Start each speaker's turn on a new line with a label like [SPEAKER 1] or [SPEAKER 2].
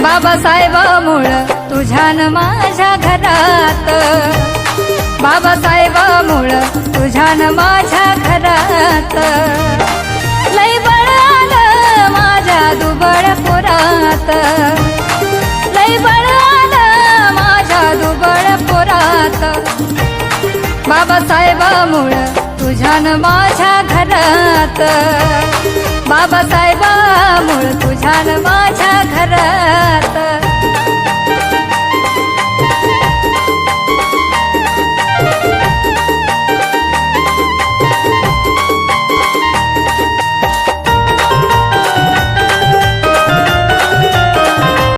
[SPEAKER 1] बाबासाहेब मूळ तुझ्यान माझ्या घरात, बाबासाहेब मूळ तुझ्यान माझ्या घरात. लय बळ आलं माझ्या दुबळ पोरात, लय बळ आलं माझ्या दुबळ पोरात. बाबासाहेब मूळ तुझ्यान माझ्या घरात, बाबासाहेब मूळ तुझ्यान माझ्या घरात.